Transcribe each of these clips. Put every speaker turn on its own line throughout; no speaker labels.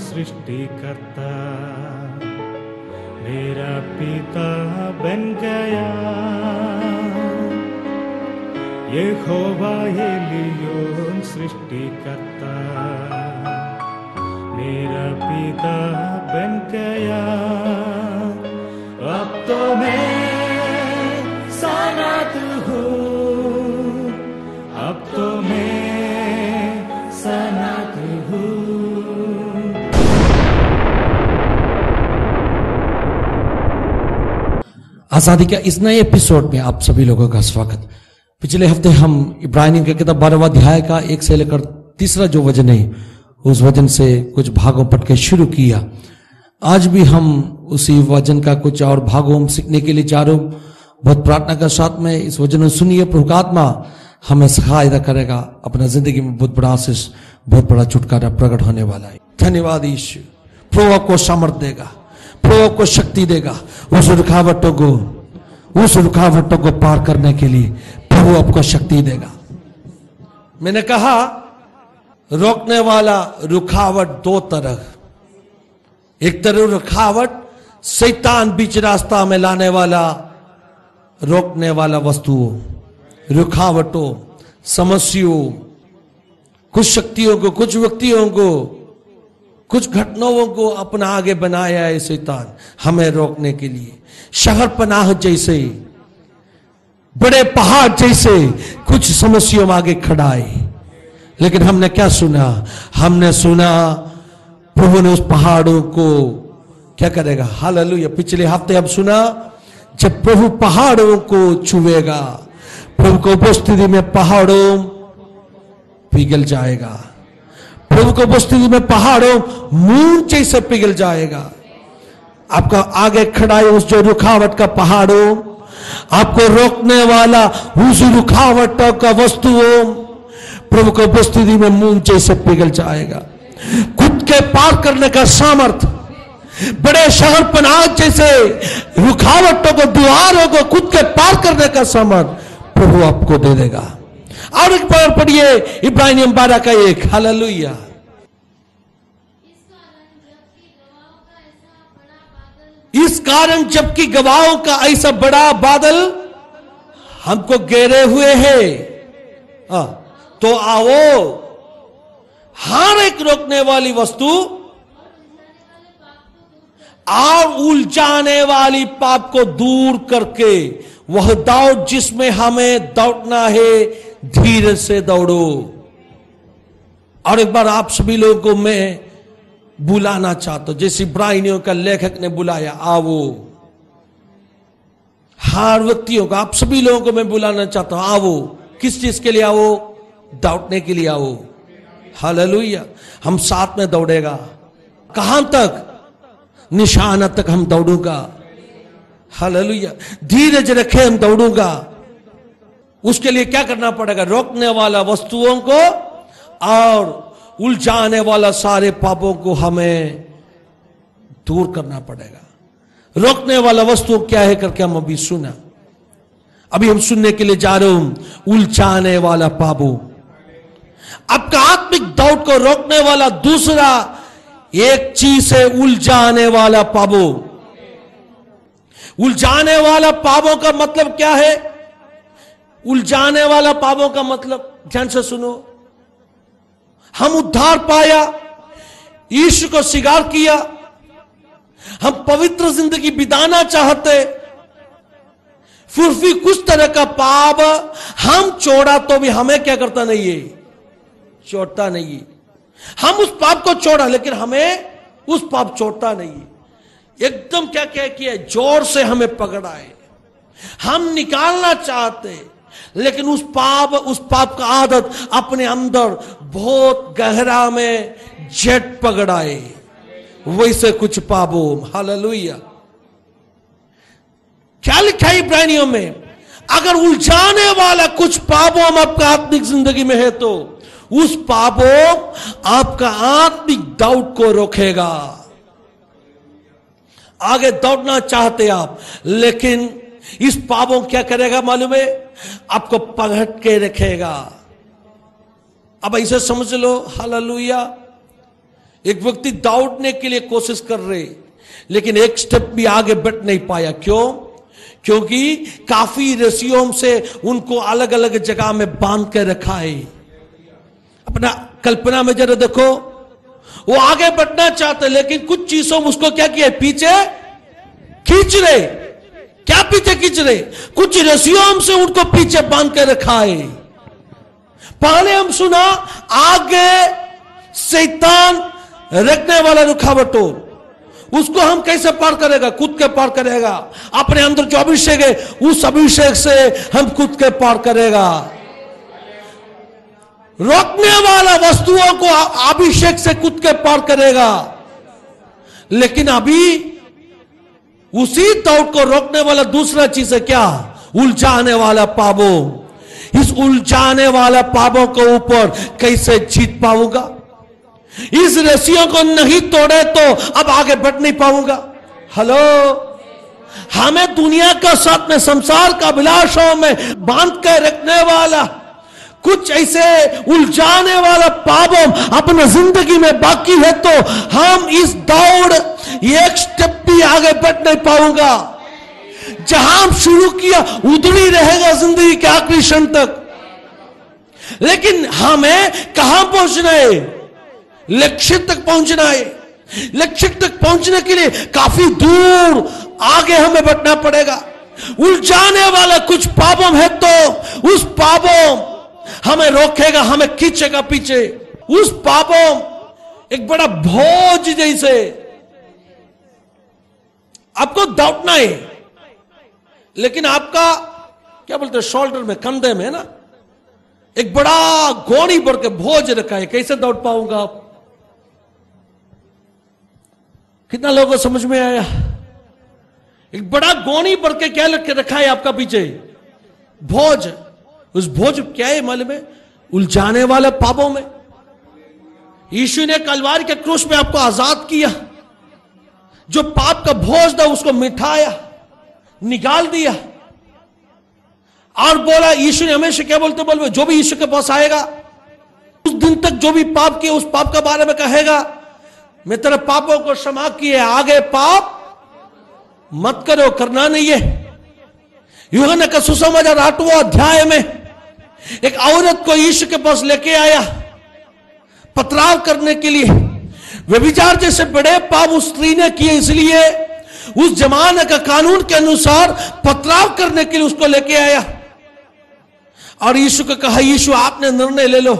सृष्टिकर्ता मेरा पिता बन गया। यहोवा एलियोन सृष्टिकर्ता मेरा पिता बन गया। अब तो मैं सनात हूँ, अब तो मैं सनात हूँ।
आजादी का इस नए एपिसोड में आप सभी लोगों का स्वागत। पिछले हफ्ते हम इब्रानियों की किताब 12वां अध्याय का 1 से लेकर 3 जो वचन है उस वचन से कुछ भागों पढ़ के शुरू किया। आज भी हम उसी वचन का कुछ और भागों हम सीखने के लिए जा रहे हूं। बहुत प्रार्थना का साथ में इस वचन को सुनिए। प्रभु का आत्मा हमें सहायता करेगा। अपना जिंदगी में बहुत बड़ा आशीष, बहुत बड़ा छुटकारा प्रकट होने वाला है। धन्यवाद यीशु। प्रभु आपको सामर्थ देगा, प्रभु आपको शक्ति देगा उस रुकावटों को पार करने के लिए प्रभु आपको शक्ति देगा। मैंने कहा रोकने वाला रुकावट दो तरह। एक तरह रुकावट शैतान बीच रास्ता में लाने वाला रोकने वाला वस्तुओं, रुकावटों, समस्याओं, कुछ शक्तियों को, कुछ व्यक्तियों को, कुछ घटनाओं को अपना आगे बनाया है शैतान हमें रोकने के लिए। शहर पनाह जैसे, बड़े पहाड़ जैसे कुछ समस्याओं में आगे खड़ा है। लेकिन हमने क्या सुना? हमने सुना प्रभु ने उस पहाड़ों को क्या करेगा। हालेलुया। पिछले हफ्ते हम सुना जब प्रभु पहाड़ों को छुएगा, प्रभु को उपस्थिति में पहाड़ों पिघल जाएगा। प्रभु को उपस्थिति में पहाड़ों मूंग जैसे पिघल जाएगा। आपका आगे खड़ा है उस जो रुकावट का पहाड़ों, आपको रोकने वाला उस रुकावटों का वस्तुओं प्रभु को उपस्थिति में मूंग जैसे पिघल जाएगा। खुद के पार करने का सामर्थ, बड़े शहर पनाह जैसे रुकावटों को, द्वारों को खुद के पार करने का सामर्थ प्रभु आपको दे देगा। और एक बार पढ़िए इब्रानियों 12 का 1। हालेलुया। इस कारण जबकि गवाहों का ऐसा बड़ा बादल हमको घेरे हुए है, तो आओ हर एक रोकने वाली वस्तु और उलझाने वाली पाप को दूर करके वह दौड़ जिसमें हमें दौड़ना है, धीरे से दौड़ो। और एक बार आप सभी लोगों को मैं बुलाना चाहता हूं, जैसे इब्रानियों का लेखक ने बुलाया, आओ। हर व्यक्तियों को, आप सभी लोगों को मैं बुलाना चाहता हूं, आओ। किस चीज के लिए आओ? दौड़ने के लिए आओ। हालेलुया। हम साथ में दौड़ेगा। कहां तक? निशाना तक हम दौड़ूंगा। हालेलुया। धीरज रखे हम दौड़ूंगा। उसके लिए क्या करना पड़ेगा? रोकने वाला वस्तुओं को और उलझाने वाला सारे पापों को हमें दूर करना पड़ेगा। रोकने वाला वस्तु क्या है करके हम अभी सुना। अभी हम सुनने के लिए जा रहे हूं उलझाने वाला पापों। आपका आत्मिक दौड़ को रोकने वाला दूसरा एक चीज है उलझाने वाला पापों। उलझाने वाला पापों का मतलब क्या है? उलझाने वाला पापों का मतलब ध्यान से सुनो। हम उद्धार पाया, यीशु को स्वीकार किया, हम पवित्र जिंदगी बिताना चाहते, फिर भी कुछ तरह का पाप हम छोड़ा तो भी हमें क्या करता नहीं है? छोड़ता नहीं है। हम उस पाप को छोड़ा लेकिन हमें उस पाप छोड़ता नहीं है। एकदम क्या क्या किया? जोर से हमें पकड़ा है। हम निकालना चाहते लेकिन उस पाप का आदत अपने अंदर बहुत गहरा में जट पकड़ाए। वैसे कुछ पापों। हालेलुया। क्या लिखा है इब्रानियों में? अगर उलझाने वाला कुछ पापों हम आपका आत्मिक जिंदगी में है तो उस पापों आपका आत्मिक दौड़ को रोकेगा। आगे दौड़ना चाहते आप लेकिन इस पापों क्या करेगा मालूम है? आपको पकड़ के रखेगा। अब ऐसे समझ लो। हालेलुया। एक व्यक्ति दौड़ने के लिए कोशिश कर रहे, लेकिन एक स्टेप भी आगे बढ़ नहीं पाया। क्यों? क्योंकि काफी रस्सियों से उनको अलग अलग जगह में बांध के रखा है। अपना कल्पना में जरा देखो, वो आगे बढ़ना चाहते लेकिन कुछ चीजों में उसको क्या किया, पीछे खींच रहे। क्या पीछे खींच रहे? कुछ रस्सियों से उनको पीछे बांध के रखा है। पहले हम सुना आगे शैतान रखने वाला रुकावट हो, उसको हम कैसे पार करेगा? कूद के पार करेगा। अपने अंदर जो अभिषेक है उस अभिषेक से हम कूद के पार करेगा। रोकने वाला वस्तुओं को अभिषेक से कूद के पार करेगा। लेकिन अभी उसी दौड़ को रोकने वाला दूसरा चीज है क्या? उलझाने वाला पापों। इस उलझाने वाला पापों के ऊपर कैसे जीत पाऊंगा? इस रस्सियों को नहीं तोड़े तो अब आगे बढ़ नहीं पाऊंगा। हेलो, हमें दुनिया का साथ में संसार का अभिलाषों में बांध कर रखने वाला कुछ ऐसे उलझाने वाला पापों अपने जिंदगी में बाकी है तो हम इस दौड़ एक स्टेप भी आगे बढ़ नहीं पाऊंगा। जहां हम शुरू किया उधर ही रहेगा जिंदगी के आखिरी क्षण तक। लेकिन हमें कहां पहुंचना है? लक्ष्य तक पहुंचना है। लक्ष्य तक पहुंचने के लिए काफी दूर आगे हमें बढ़ना पड़ेगा। उलझाने वाला कुछ पापों है तो उस पापों हमें रोकेगा, हमें खींचेगा पीछे। उस पापों एक बड़ा बोझ जैसे आपको दौड़ना है, लेकिन आपका क्या बोलते हैं, शोल्डर में, कंधे में ना एक बड़ा गोनी भर के बोझ रखा है। कैसे दौड़ पाऊंगा आप? कितना लोगों को समझ में आया? एक बड़ा गोनी भर के क्या रखा है आपका पीछे? बोझ। उस बोझ क्या है मालूम है? उलझाने वाले पापों में। यीशु ने कलवारी के क्रूस में आपको आजाद किया। जो पाप का बोझ था उसको मिटाया, निकाल दिया। और बोला, यीशु ने हमेशा क्या बोलते, जो भी यीशु के पास आएगा उस दिन तक जो भी पाप किए उस पाप के बारे में कहेगा, मैं तेरे पापों को क्षमा किए, आगे पाप मत करो, करना नहीं है। यूहन्ना का सुसमाचार 8वां अध्याय में एक औरत को यीशु के पास लेके आया पथराव करने के लिए। व्यभिचार जैसे बड़े पाप उस स्त्री ने किए, इसलिए उस जमाने का कानून के अनुसार पथराव करने के लिए उसको लेके आया। और यीशु को कहा, यीशु आपने निर्णय ले लो।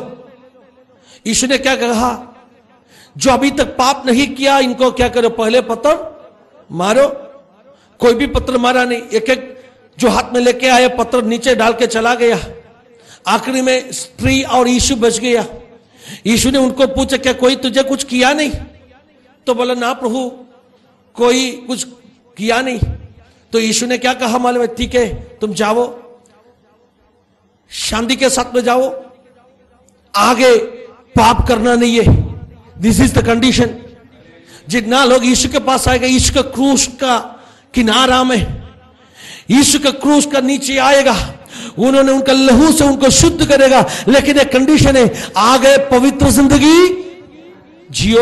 यीशु ने क्या कहा? जो अभी तक पाप नहीं किया इनको क्या करो, पहले पत्थर मारो। कोई भी पत्थर मारा नहीं, एक एक जो हाथ में लेके आया पत्थर नीचे डाल के चला गया। आखिरी में स्त्री और यीशु बच गया। यीशु ने उनको पूछा, क्या कोई तुझे कुछ किया नहीं? तो बोला, ना प्रभु, कोई कुछ किया नहीं। तो यीशु ने क्या कहा मालूम है? ठीक है, तुम जाओ, शांति के साथ में जाओ, आगे पाप करना नहीं है। This is the condition. जितना लोग यीशु के पास आएगा, यीशु का क्रूस का किनारा में, यीशु का क्रूस का नीचे आएगा, उन्होंने उनका लहू से उनको शुद्ध करेगा। लेकिन एक कंडीशन है, आगे पवित्र जिंदगी जियो,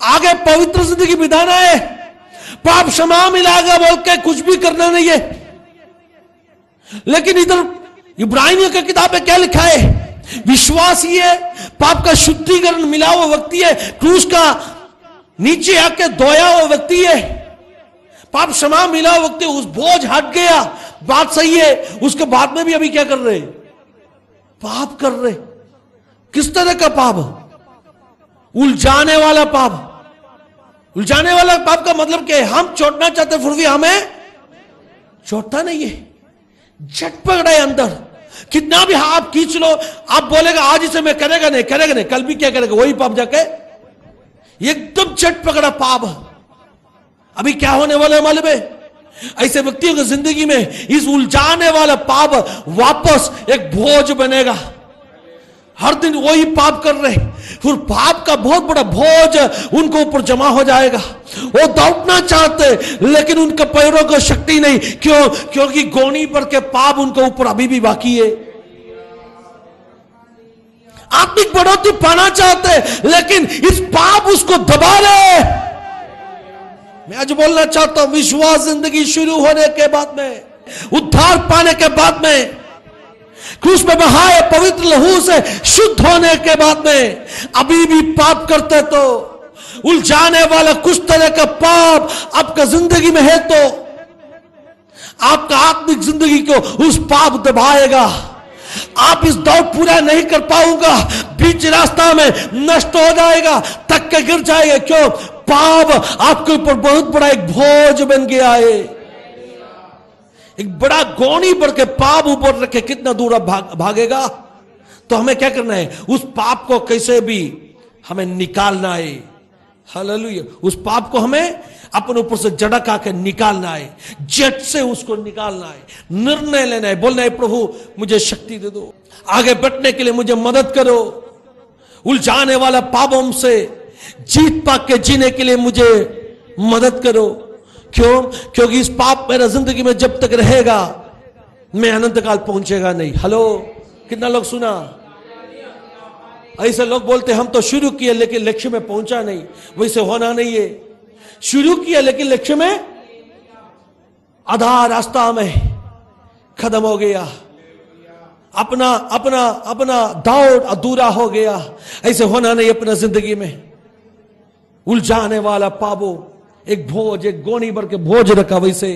आगे पवित्र जिंदगी बिताना है। पाप क्षमा मिलागा बोल के कुछ भी करना नहीं है। लेकिन इधर इब्रानियों की किताब में क्या लिखा है? विश्वासी है, पाप का शुद्धिकरण मिला हुआ व्यक्ति है, क्रूस का नीचे आके धोया हुआ व्यक्ति है, पाप क्षमा मिला हुआ व्यक्ति, उस बोझ हट गया। बात सही है। उसके बाद में भी अभी क्या कर रहे? पाप कर रहे। किस तरह का पाप? उलझाने वाला पाप। उलझाने वाला पाप का मतलब क्या है? हम छोड़ना चाहते फिर भी हमें छोड़ता नहीं है, झट पकड़ा है अंदर। कितना भी आप खींच लो, आप बोलेगा आज इसे मैं करेगा नहीं, कल भी क्या करेगा, वही पाप जाके एकदम झट पकड़ा पाप। अभी क्या होने वाला है मालूम है? ऐसे व्यक्तियों की जिंदगी में इस उलझाने वाला पाप वापस एक बोझ बनेगा। हर दिन वही पाप कर रहे, फिर पाप का बहुत बड़ा बोझ उनको ऊपर जमा हो जाएगा। वो दौड़ना चाहते लेकिन उनके पैरों को शक्ति नहीं। क्यों? क्योंकि गोनी पर के पाप उनके ऊपर अभी भी बाकी है। आत्मिक बढ़ोतरी पाना चाहते लेकिन इस पाप उसको दबा रहे। मैं आज बोलना चाहता हूं, विश्वास जिंदगी शुरू होने के बाद में, उद्धार पाने के बाद में, क्रूस पे बहाए पवित्र लहू से शुद्ध होने के बाद में अभी भी पाप करते तो उलझाने वाला कुछ तरह का पाप आपका जिंदगी में है तो आपका आत्मिक जिंदगी को उस पाप दबाएगा। आप इस दौड़ पूरा नहीं कर पाऊंगा, बीच रास्ता में नष्ट हो जाएगा, तक के गिर जाएगा। क्यों? पाप आपके ऊपर बहुत बड़ा एक बोझ बन गया है। एक बड़ा गोनी बढ़ के पाप ऊपर रखे कितना दूर आप भागेगा। तो हमें क्या करना है? उस पाप को कैसे भी हमें निकालना है। हालेलुया। उस पाप को हमें अपने ऊपर से झड़क आके निकालना है, जट से उसको निकालना है, निर्णय लेना है, बोलना है प्रभु मुझे शक्ति दे दो, आगे बढ़ने के लिए मुझे मदद करो, उलझाने वाला पापों से जीत पाक के जीने के लिए मुझे मदद करो। क्यों? क्योंकि इस पाप मेरा जिंदगी में जब तक रहेगा मैं अनंत काल पहुंचेगा नहीं। हेलो, कितना लोग सुना? ऐसे लोग बोलते हम तो शुरू किए लेकिन लक्ष्य में पहुंचा नहीं। वैसे होना नहीं है। शुरू किया लेकिन लक्ष्य में आधा रास्ता में खत्म हो गया, अपना अपना अपना दौड़ अधूरा हो गया। ऐसे होना नहीं अपना जिंदगी में। उलझाने वाला पापो एक बोझ, एक गोनी भर के बोझ रखा, वैसे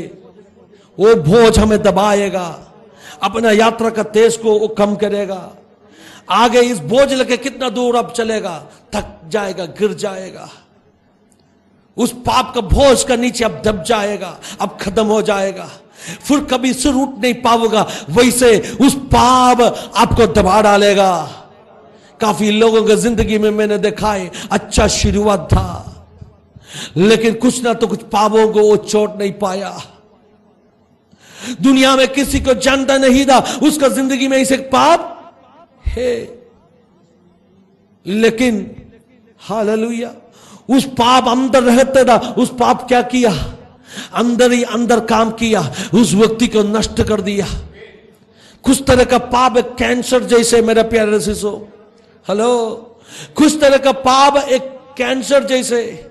वो बोझ हमें दबाएगा, अपना यात्रा का तेज को वो कम करेगा। आगे इस बोझ लेके कितना दूर अब चलेगा, थक जाएगा, गिर जाएगा। उस पाप का बोझ का नीचे अब दब जाएगा, अब खत्म हो जाएगा, फिर कभी सिर उठ नहीं पाओगा। वैसे उस पाप आपको दबा डालेगा। काफी लोगों की जिंदगी में मैंने देखा है, अच्छा शुरुआत था लेकिन कुछ ना तो कुछ पापों को वो चोट नहीं पाया। दुनिया में किसी को जानता नहीं था, उसका जिंदगी में ऐसे पाप है, लेकिन हालेलुया उस पाप अंदर रहते था। उस पाप क्या किया? अंदर ही अंदर काम किया, उस व्यक्ति को नष्ट कर दिया। कुछ तरह का पाप एक कैंसर जैसे, मेरा प्यारे शिशो, हेलो, कुछ तरह का पाप एक कैंसर जैसे,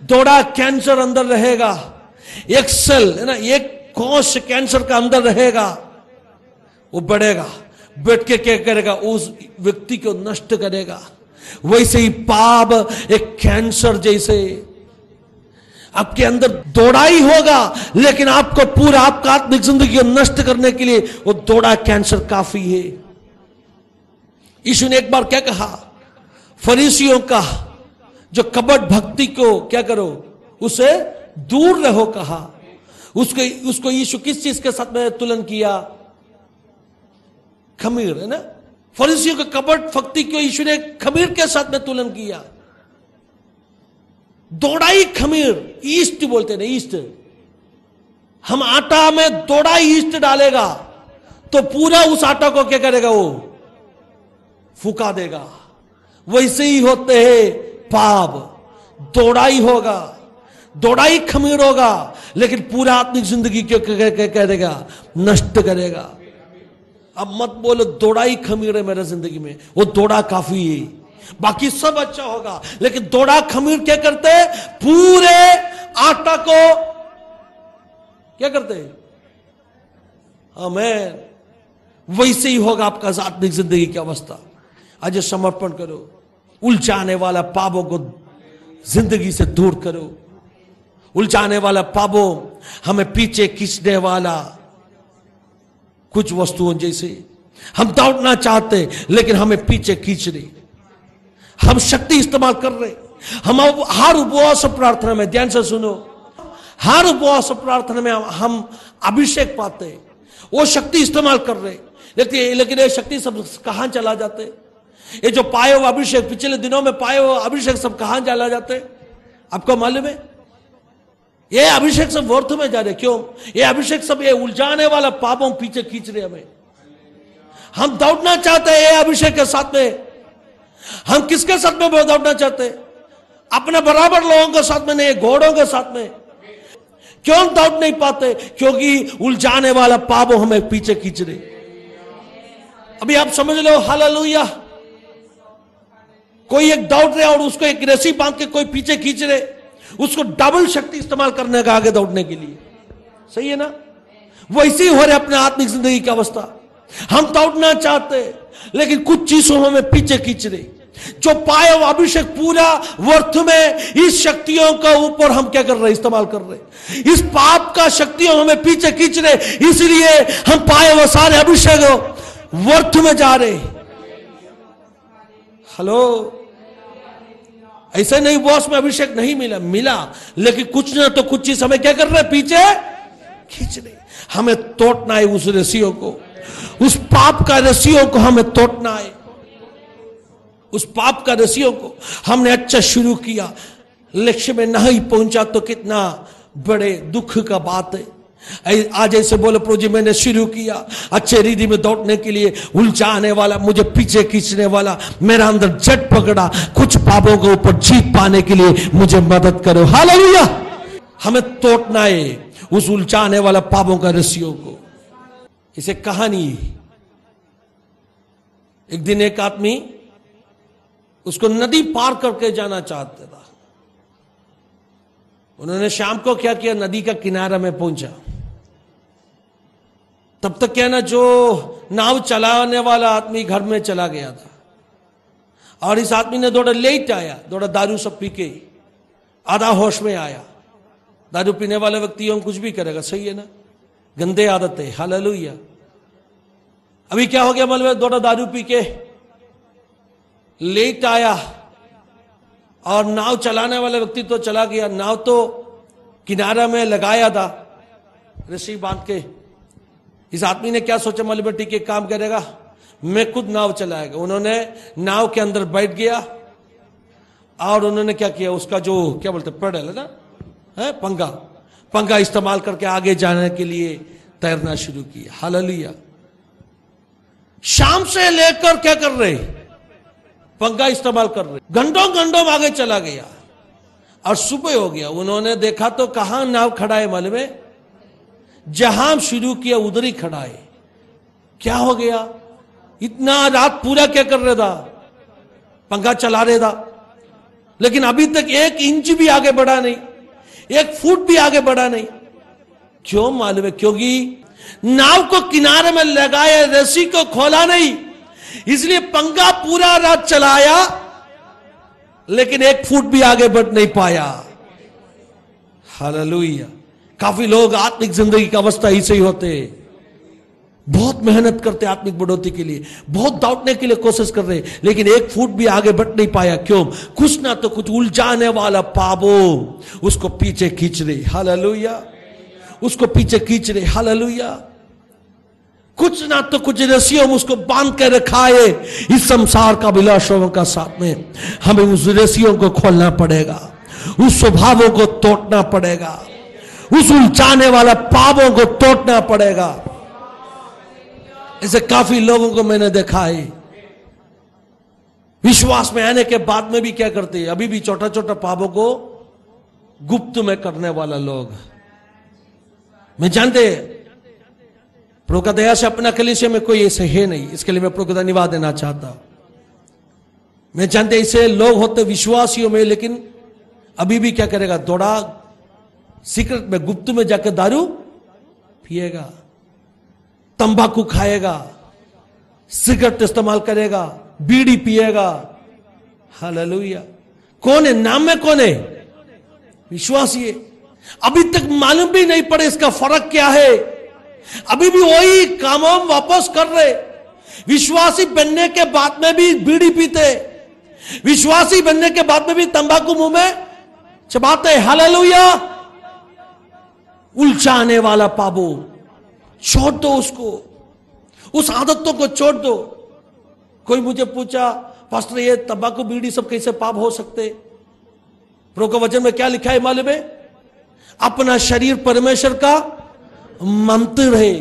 दौड़ा कैंसर अंदर रहेगा, एक सेल है ना, एक कोश कैंसर का अंदर रहेगा, वो बढ़ेगा, बैठ के क्या करेगा? उस व्यक्ति को नष्ट करेगा। वैसे ही पाप एक कैंसर जैसे आपके अंदर दौड़ाई होगा, लेकिन आपको पूरा आपका आत्मिक जिंदगी को नष्ट करने के लिए वो दौड़ा कैंसर काफी है। यीशु ने एक बार क्या कहा? फरीसियों का जो कपट भक्ति को क्या करो, उसे दूर रहो कहा। उसको यीशु किस चीज के साथ में तुलन किया? खमीर, है ना। फरीसियों के कपट भक्ति को यीशु ने खमीर के साथ में तुलन किया। दौड़ाई खमीर, ईस्ट बोलते हैं, ईस्ट। हम आटा में दौड़ाई ईस्ट डालेगा तो पूरा उस आटा को क्या करेगा? वो फूका देगा। वैसे ही होते हैं पाप, दौड़ाई होगा, दौड़ाई खमीर होगा, लेकिन पूरा आत्मिक जिंदगी क्यों करेगा? नष्ट करेगा। अब मत बोलो दौड़ाई खमीर है मेरे जिंदगी में, वो दौड़ा काफी है, बाकी सब अच्छा होगा, लेकिन दौड़ा खमीर क्या करते हैं? पूरे आटा को क्या करते हैं? आमीन। वैसे ही होगा आपका आत्मिक जिंदगी की अवस्था। आज समर्पण करो, उलझाने वाला पापों को जिंदगी से दूर करो। उलझाने वाला पापों, हमें पीछे खींचने वाला कुछ वस्तुओं जैसे, हम दौड़ना चाहते लेकिन हमें पीछे खींच रही, हम शक्ति इस्तेमाल कर रहे। हम हर उपवास प्रार्थना में, ध्यान से सुनो, हर उपवास प्रार्थना में हम अभिषेक पाते, वो शक्ति इस्तेमाल कर रहे, लेकिन ये शक्ति सब कहां चला जाते? ये जो पाए हुए अभिषेक, पिछले दिनों में पाए हुए अभिषेक सब कहां चला जाते? आपको मालूम है? ये अभिषेक सब व्यर्थ में जा रहे। क्यों? ये अभिषेक सब ये उलझाने वाला पापों पीछे खींच रहे हमें। हम दौड़ना चाहते हैं ये अभिषेक के साथ में। हम किसके साथ में दौड़ना चाहते हैं? अपने बराबर लोगों के साथ में नहीं, घोड़ों के साथ में। क्यों दौड़ नहीं पाते? क्योंकि उलझाने वाला पापों हमें पीछे खींच रहे। अभी आप समझ लो, हालेलुया। कोई एक दौड़ रहे और उसको एक रस्सी बांध के कोई पीछे खींच रहे, उसको डबल शक्ति इस्तेमाल करने का आगे दौड़ने के लिए। सही है ना? वैसे ही हो रहे अपने आत्मिक जिंदगी की अवस्था। हम दौड़ना चाहते लेकिन कुछ चीजों में पीछे खींच रहे। जो पाए वो अभिषेक पूरा वर्थ में इस शक्तियों का ऊपर हम क्या कर रहे, इस्तेमाल कर रहे। इस पाप का शक्तियों हमें पीछे खींच रहे, इसलिए हम पाए वो सारे अभिषेक वर्थ में जा रहे। हेलो, ऐसे नहीं बॉस में अभिषेक नहीं मिला, लेकिन कुछ ना तो कुछ चीज हमें क्या कर रहे, पीछे खींच रहे। हमें तोड़ना है उस रस्सियों को, उस पाप का रस्सियों को हमें तोड़ना है। उस पाप का रस्सियों को हमने अच्छा शुरू किया, लक्ष्य में नहीं पहुंचा तो कितना बड़े दुख का बात है। आज ऐसे बोले प्रभु जी मैंने शुरू किया अच्छे रीति में दौड़ने के लिए, उलझाने वाला, मुझे पीछे खींचने वाला मेरा अंदर जट पकड़ा, कुछ पापों के ऊपर जीत पाने के लिए मुझे मदद करो। हालेलुया। हमें तोड़ना है उस उलझाने वाला पापों का रस्सियों को। इसे कहानी, एक दिन एक आदमी उसको नदी पार करके जाना चाहता था। उन्होंने शाम को क्या किया, नदी का किनारा में पहुंचा। तब तक क्या ना, जो नाव चलाने वाला आदमी घर में चला गया था और इस आदमी ने थोड़ा लेट आया, थोड़ा दारू सब पी के आधा होश में आया। दारू पीने वाले व्यक्तियों कुछ भी करेगा, सही है ना, गंदे आदत है। हालेलुया। अभी क्या हो गया मालूम, थोड़ा दारू पी के लेट आया और नाव चलाने वाला व्यक्ति तो चला गया। नाव तो किनारा में लगाया था रस्सी बांध के। इस आदमी ने क्या सोचा मालूम, ठीक है काम करेगा, मैं खुद नाव चलाएगा। उन्होंने नाव के अंदर बैठ गया और उन्होंने क्या किया, उसका जो क्या बोलते पेडल है ना, है पंखा इस्तेमाल करके आगे जाने के लिए तैरना शुरू किया। हालेलुया। शाम से लेकर क्या कर रहे, पंखा इस्तेमाल कर रहे, घंटों आगे चला गया और सुबह हो गया। उन्होंने देखा तो कहां नाव खड़ा है मालूम है, जहां शुरू किया उधर ही खड़ा है। क्या हो गया, इतना रात पूरा क्या कर रहा था, पंखा चला रहा था, लेकिन अभी तक 1 इंच भी आगे बढ़ा नहीं, 1 फुट भी आगे बढ़ा नहीं। क्यों मालूम है, क्योंकि नाव को किनारे में लगाया, रस्सी को खोला नहीं, इसलिए पंखा पूरा रात चलाया लेकिन 1 फुट भी आगे बढ़ नहीं पाया। हालेलुया। काफी लोग आत्मिक जिंदगी की अवस्था ही सही होते, बहुत मेहनत करते आत्मिक बढ़ोतरी के लिए, बहुत दौड़ने के लिए कोशिश कर रहे, लेकिन 1 फुट भी आगे बढ़ नहीं पाया। क्यों, कुछ ना तो कुछ उलझाने वाला पापो उसको पीछे खींच रहे। हालेलुया। उसको पीछे खींच रहे। हालेलुया। कुछ ना तो कुछ रस्सियों में उसको बांध के रखा है इस संसार का अभिलाषों का साथ में। हमें उस रस्सियों को खोलना पड़ेगा, उस स्वभावों को तोड़ना पड़ेगा, उस उलझाने वाला पापों को तोड़ना पड़ेगा। ऐसे काफी लोगों को मैंने देखा है, विश्वास में आने के बाद में भी क्या करते हैं, अभी भी छोटा छोटा पापों को गुप्त में करने वाला लोग। मैं जानते प्रभु का दया से अपना कलीसिया में कोई ऐसे है नहीं, इसके लिए मैं प्रभु का धन्यवाद देना चाहता। मैं जानते ऐसे लोग होते विश्वासियों में, लेकिन अभी भी क्या करेगा, थोड़ा सीक्रेट में गुप्त में जाकर दारू पिएगा, तंबाकू खाएगा, सिगरेट इस्तेमाल करेगा, बीड़ी पिएगा। हालेलुया। कौन है, नाम में कौन है, विश्वासी है। अभी तक मालूम भी नहीं पड़े इसका फर्क क्या है, अभी भी वही काम हम वापस कर रहे। विश्वासी बनने के बाद में भी बीड़ी पीते, विश्वासी बनने के बाद में भी तंबाकू मुंह में चबाते। हालेलुया। उलझाने वाला पापो छोड़ दो, उसको, उस आदतों को छोड़ दो। कोई मुझे पूछा, पास्टर ये तंबाकू बीड़ी सब कैसे पाप हो सकते? प्रभु के वचन में क्या लिखा है मालूम है? अपना शरीर परमेश्वर का मंदिर है।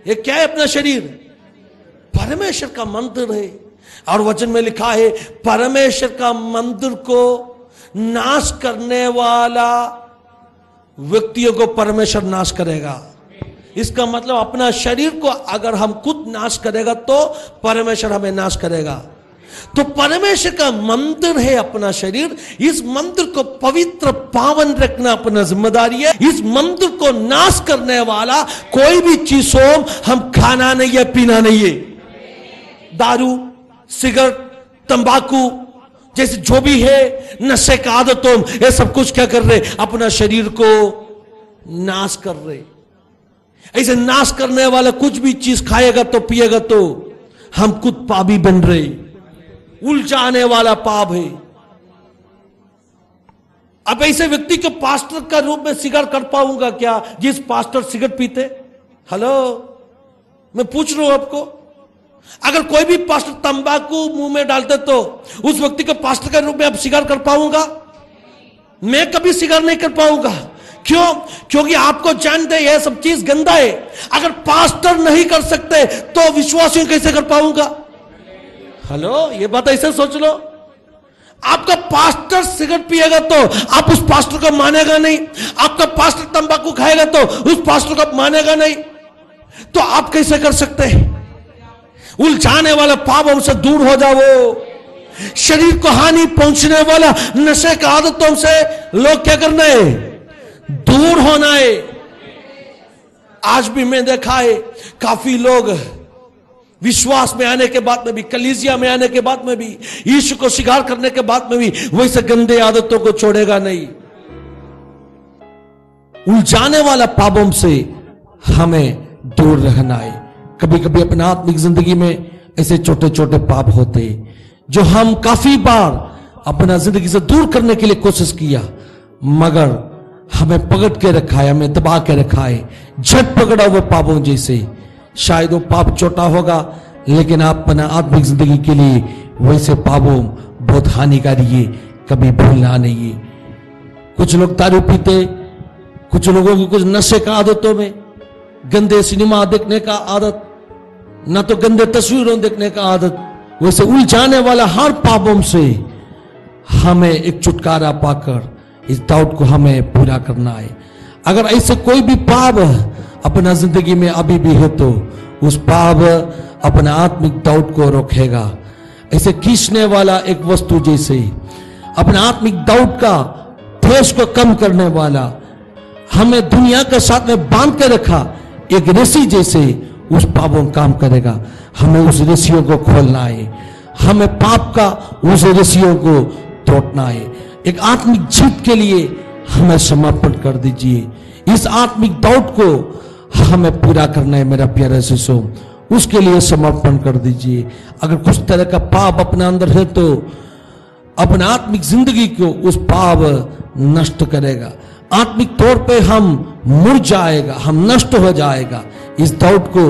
ये क्या है अपना शरीर? परमेश्वर का मंदिर है। और वचन में लिखा है परमेश्वर का मंदिर को नाश करने वाला व्यक्तियों को परमेश्वर नाश करेगा। इसका मतलब अपना शरीर को अगर हम खुद नाश करेगा तो परमेश्वर हमें नाश करेगा। तो परमेश्वर का मंदिर है अपना शरीर। इस मंदिर को पवित्र पावन रखना अपना जिम्मेदारी है। इस मंदिर को नाश करने वाला कोई भी चीज हो, हम खाना नहीं है, पीना नहीं है। दारू, सिगरेट, तंबाकू जैसे जो भी है नशे का आदतों, ये सब कुछ क्या कर रहे? अपना शरीर को नाश कर रहे। ऐसे नाश करने वाला कुछ भी चीज खाएगा तो पिएगा तो हम खुद पापी बन रहे। उलझाने वाला पाप है। अब ऐसे व्यक्ति को पास्टर का रूप में स्वीकार कर पाऊंगा क्या, जिस पास्टर सिगरेट पीते? हेलो, मैं पूछ रहा हूं आपको। अगर कोई भी पास्टर तंबाकू मुंह में डालते तो उस व्यक्ति को पास्टर के रूप में आप स्वीकार कर पाऊंगा? मैं कभी स्वीकार नहीं कर पाऊंगा। क्यों? क्योंकि आपको जानते हैं यह सब चीज गंदा है। अगर पास्टर नहीं कर सकते तो विश्वासियों कैसे कर पाऊंगा? हेलो, ये बात ऐसे सोच लो। आपका पास्टर सिगरेट पिएगा तो आप उस पास्टर को मानेगा नहीं। आपका पास्टर तंबाकू खाएगा तो उस पास्टर को मानेगा नहीं। तो आप कैसे कर सकते हैं? उलझाने वाला पाप हमसे दूर हो जाओ। शरीर को हानि पहुंचने वाला नशे का आदतों से लोग क्या करना है? दूर होना है। आज भी मैं देखा है काफी लोग विश्वास में आने के बाद में भी, कलीसिया में आने के बाद में भी, यीशु को स्वीकार करने के बाद में भी वैसे गंदे आदतों को छोड़ेगा नहीं। उलझाने वाला पापों से हमें दूर रहना है। कभी कभी अपने आत्मिक जिंदगी में ऐसे छोटे छोटे पाप होते जो हम काफी बार अपना जिंदगी से दूर करने के लिए कोशिश किया, मगर हमें पकड़ के रखा है, हमें दबा के रखा है, झट पकड़ा वो पापों जैसे। शायद वो पाप छोटा होगा, लेकिन आप अपना आत्मिक जिंदगी के लिए वैसे पापों बहुत हानिकारी है, कभी भूलना नहीं है। कुछ लोग दारू पीते, कुछ लोगों की कुछ नशे का आदतों में, गंदे सिनेमा देखने का आदत, ना तो गंदे तस्वीरों देखने का आदत, वैसे उलझाने वाला हर पापों से हमें एक छुटकारा पाकर इस दौड़ को हमें पूरा करना है। अगर ऐसे कोई भी पाप अपना जिंदगी में अभी भी है तो उस पाप अपना आत्मिक दौड़ को रोकेगा। ऐसे खींचने वाला एक वस्तु जैसे अपना आत्मिक दौड़ का ठेस को कम करने वाला, हमें दुनिया के साथ में बांध के रखा एक रस्सी जैसे उस पापों काम करेगा। हमें उस रस्सियों को खोलना है, हमें पाप का उस रस्सियों को तोड़ना है। एक आत्मिक जीत के लिए हमें समर्पण कर दीजिए। इस आत्मिक दौड़ को हमें पूरा करना है मेरा प्यारा शिशु, उसके लिए समर्पण कर दीजिए। अगर कुछ तरह का पाप अपने अंदर है तो अपना आत्मिक जिंदगी को उस पाप नष्ट करेगा। आत्मिक तौर पे हम मुड़ जाएगा, हम नष्ट हो जाएगा। इस दौड़ को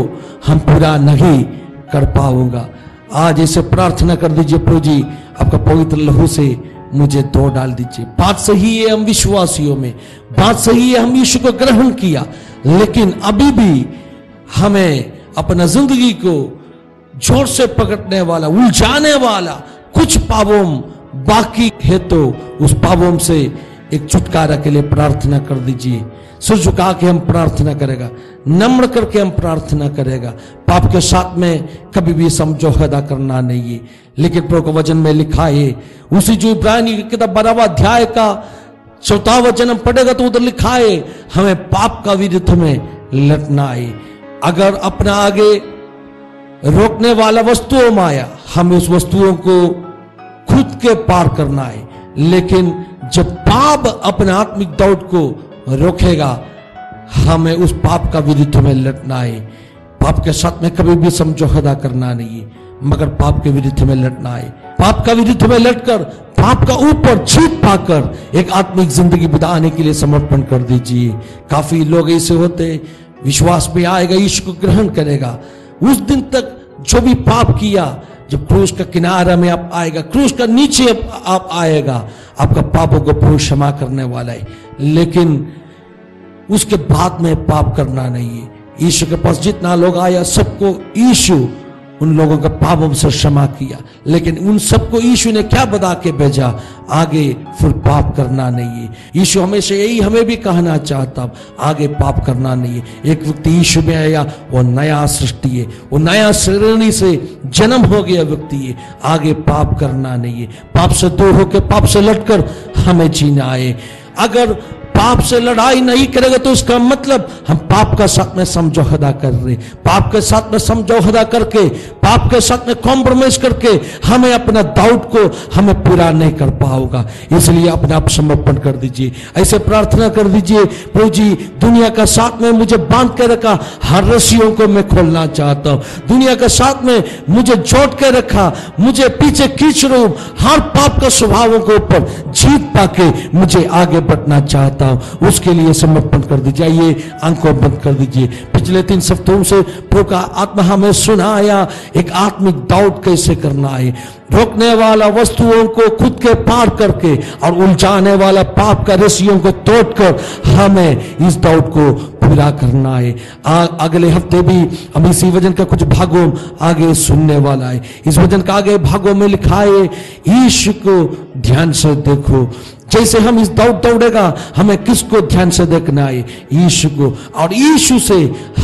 हम पूरा नहीं कर पाऊंगा। आज इसे प्रार्थना कर दीजिए, प्रभु जी आपका पवित्र लहू से मुझे धो डाल दीजिए। बात सही है, हम विश्वासियों में बात सही है, हम यीशु को ग्रहण किया, लेकिन अभी भी हमें अपना जिंदगी को जोर से पकड़ने वाला, उलझाने वाला कुछ पापों बाकी है तो उस पापों से एक छुटकारा के लिए प्रार्थना कर दीजिए। सिर झुका के हम प्रार्थना करेगा, नम्र करके हम प्रार्थना करेगा। पाप के साथ में कभी भी समझौता करना नहीं है, लेकिन प्रभु के वचन में लिखा है, उसी जो इब्रानी की किताब 12वां अध्याय का 4वां वचन हम पढ़ेगा तो उधर लिखा है हमें पाप का विरुद्ध में लड़ना है। अगर अपना आगे रोकने वाला वस्तुओं में आया, हमें उस वस्तुओं को खुद के पार करना है। लेकिन जब पाप अपने आत्मिक दौड़ को रोकेगा, हमें उस पाप का विरुद्ध में लड़ना है। पाप के साथ में कभी भी समझौता करना नहीं है, मगर पाप के विरुद्ध में लड़ना है। पाप का विरुद्ध में लड़कर पाप का ऊपर जीत पाकर एक आत्मिक जिंदगी बिताने के लिए समर्पण कर दीजिए। काफी लोग ऐसे होते, विश्वास में आएगा, यीशु को ग्रहण करेगा, उस दिन तक जो भी पाप किया, जब क्रूस का किनारा में आप आएगा, क्रूस का नीचे आप आएगा, आपका पापों को प्रभु क्षमा करने वाला है। लेकिन उसके बाद में पाप करना नहीं है। यीशु के पास जितना लोग आया सबको यीशु उन लोगों के पापों से क्षमा किया, लेकिन उन सबको यीशु ने क्या बता के भेजा? आगे फिर पाप करना नहीं है। यीशु हमेशा यही हमें भी कहना चाहता, आगे पाप करना नहीं है। एक व्यक्ति यीशु में आया, वो नया सृष्टि है, वो नया श्रेणी से जन्म हो गया व्यक्ति है। आगे पाप करना नहीं है। पाप से दूर होकर, पाप से लड़कर हमें जीना है। अगर पाप से लड़ाई नहीं करेगा तो इसका मतलब हम पाप का साथ में समझौता कर रहे, पाप के साथ में समझौता करके, पाप के साथ में कॉम्प्रोमाइज करके हमें अपना डाउट को हमें पूरा नहीं कर पाओगा। इसलिए अपने आप समर्पण कर दीजिए, ऐसे प्रार्थना कर दीजिए, प्रभु जी दुनिया का साथ में मुझे बांध के रखा, हर रस्सियों को मैं खोलना चाहता हूं। दुनिया के साथ में मुझे जोड़ के रखा, मुझे पीछे खींच रहा हूं, हर पाप के स्वभावों के ऊपर जीत पाके मुझे आगे बढ़ना चाहता, उसके लिए समर्पण कर दीजिए। ये आंखों बंद कर दीजिए। पिछले 3 सप्ताहों से प्रभु का आत्मा हमें सुनाया एक आत्मिक दौड़ कैसे करना है, रोकने वाला वस्तुओं को खुद के पार करके और उलझाने वाला पाप का रस्सियों को तोड़कर हमें इस दौड़ को पूरा करना है। अगले हफ्ते भी हम इसी वचन का कुछ भागों आगे सुनने वाला है। इस वचन का आगे भागों में लिखा है, यीशु को ध्यान से देखो। जैसे हम इस दौड़ेगा, हमें किसको ध्यान से देखना है? यीशु को, और यीशु से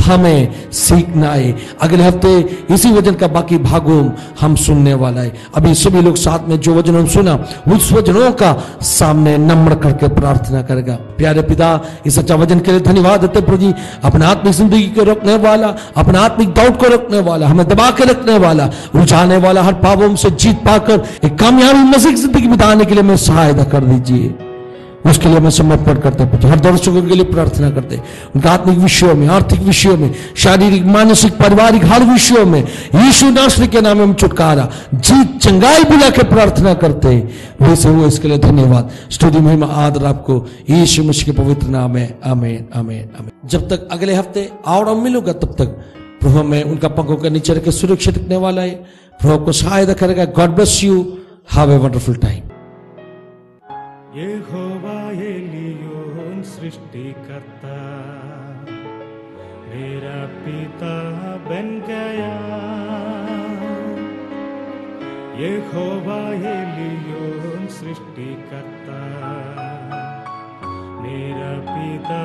हमें सीखना है। अगले हफ्ते इसी वचन का बाकी भागों हम सुनने वाला है। अभी सभी लोग साथ में जो वचन हम सुना, उस वचनों का सामने नम्र करके प्रार्थना करेगा। प्यारे पिता, इस अच्छा वचन के लिए धन्यवाद देते प्रभु जी। अपने आत्मिक जिंदगी को रोकने वाला, अपने आत्मिक दौड़ को रोकने वाला, हमें दबा के रखने वाला, उलझाने वाला, हर पापों से जीत पाकर एक कामयाबी मसीह की जिंदगी बिताने के लिए हमें सहायता कर दीजिए। उसके लिए मैं समर्पण करते हैं। हर दर्शकों के लिए प्रार्थना करते हैं, उनका आत्मिक विषयों में, आर्थिक विषयों में, शारीरिक, मानसिक, पारिवारिक हर विषयों में यीशु नासरी के नाम में हम छुटकारा, जीत, चंगाई बुला के प्रार्थना करते हैं। वैसे वो इसके लिए धन्यवाद। स्तुति महिमा आदर आपको यीशु मसीह के पवित्र नाम में, आमीन आमीन आमीन। जब तक अगले हफ्ते और मिलूंगा, तब तक प्रभु में उनका पंखों के नीचे रख के सुरक्षित रखने वाला है। प्रभु को सहायता करेगा। God bless you, have a wonderful time.
Jehovah Elyon सृष्टिकर्ता, मेरा पिता बन गया। यहोवा एलियोन सृष्टिकर्ता, मेरा पिता